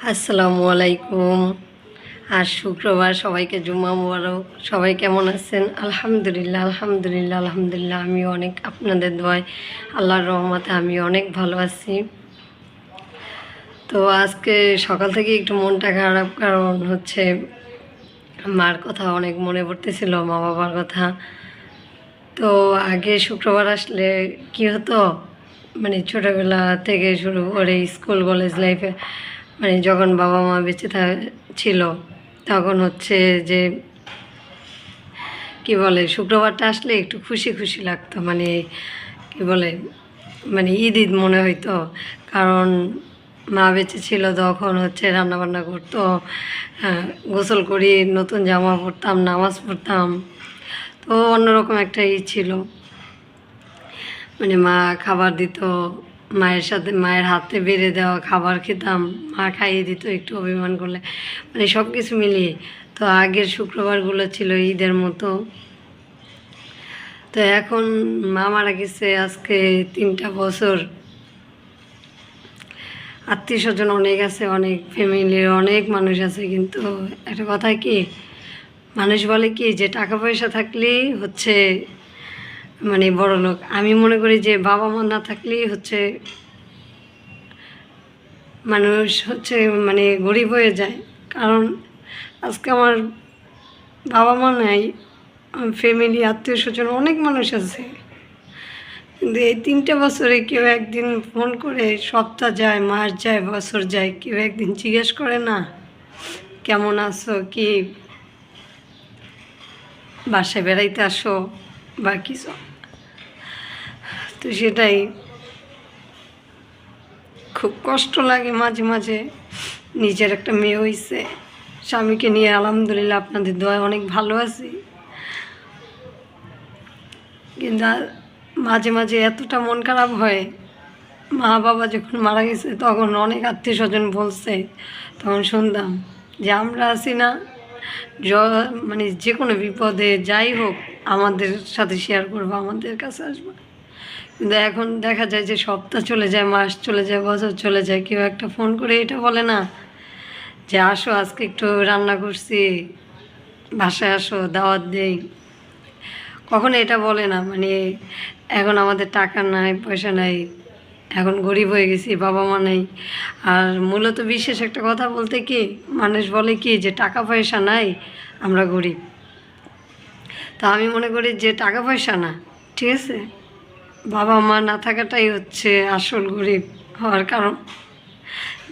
আসসালামু আলাইকুম। আজ শুক্রবার, সবাইকে জুম্মা মোবারক। সবাই কেমন আছেন? আলহামদুলিল্লাহ, আলহামদুলিল্লাহ, আলহামদুলিল্লাহ। আমি অনেক আপনাদের দোয়ায়, আল্লাহর রহমতে আমি অনেক ভালো আছি। তো আজকে সকাল থেকে একটু মনটা খারাপ, কারণ হচ্ছে মার কথা অনেক মনে পড়তেছিল, মা বাবার কথা। তো আগে শুক্রবার আসলে কি হতো, মানে ছোটোবেলা থেকে শুরু করে স্কুল কলেজ লাইফে, মানে যখন বাবা মা বেঁচে ছিল, তখন হচ্ছে যে কি বলে, শুক্রবারটা আসলে একটু খুশি খুশি লাগতো, মানে কি বলে, মানে ঈদ ঈদ মনে হইতো। কারণ মা বেঁচে ছিল তখন হচ্ছে রান্নাবান্না করতো, গোসল করি, নতুন জামা পরতাম, নামাজ পড়তাম। তো অন্যরকম একটা ই ছিল, মানে মা খাবার দিত, মায়ের সাথে মায়ের হাতে বেড়ে দেওয়া খাবার খেতাম, মা খাইয়ে দিত একটু অভিমান করলে, মানে সব কিছু মিলিয়ে। তো আগের শুক্রবারগুলো ছিল ঈদের মতো। তো এখন মা মারা গেছে আজকে 3টা বছর। আত্মীয় স্বজন অনেক আছে, অনেক ফ্যামিলির অনেক মানুষ আছে, কিন্তু একটা কথা কি, মানুষ বলে কি যে টাকা পয়সা থাকলেই হচ্ছে মানে বড় লোক। আমি মনে করি যে বাবা মা না থাকলেই হচ্ছে মানুষ হচ্ছে মানে গরিব হয়ে যায়। কারণ আজকে আমার বাবা মা নাই, ফ্যামিলি আত্মীয় স্বজন অনেক মানুষ আছে, কিন্তু এই 3টে বছরে কেউ একদিন ফোন করে, সপ্তাহ যায়, মাস যায়, বছর যায়, কেউ একদিন জিজ্ঞেস করে না কেমন আছো, কি বাসায় বেড়াইতে আসো বা কিছু। তো সেটাই খুব কষ্ট লাগে মাঝে মাঝে। নিজের একটা মেয়ে হয়েছে, স্বামীকে নিয়ে আলহামদুলিল্লাহ আপনাদের দোয়ায় অনেক ভালো আছি, কিন্তু মাঝে মাঝে এতটা মন খারাপ হয়। মা বাবা যখন মারা গেছে তখন অনেক আত্মীয় স্বজন বলছে, তখন শুনতাম যে আমরা আছি না, মানে যে কোনো বিপদে যাই হোক আমাদের সাথে শেয়ার করবো, আমাদের কাছে আসবো। কিন্তু এখন দেখা যায় যে সপ্তাহ চলে যায়, মাস চলে যায়, বছর চলে যায়, কেউ একটা ফোন করে এটা বলে না যে আসো আজকে একটু রান্না করছি, বাসায় আসো, দাওয়াত দেই। কখনো এটা বলে না, মানে এখন আমাদের টাকা নাই, পয়সা নাই, এখন গরিব হয়ে গেছি, বাবা মা নেই। আর মূলত বিশেষ একটা কথা বলতে কি, মানুষ বলে কি যে টাকা পয়সা নাই, আমরা গরিব। তা আমি মনে করি যে টাকা পয়সা না, ঠিক আছে, বাবা মা না থাকাটাই হচ্ছে আসল গরিব হওয়ার কারণ।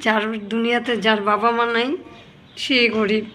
যার দুনিয়াতে যার বাবা মা নাই, সে গরিব।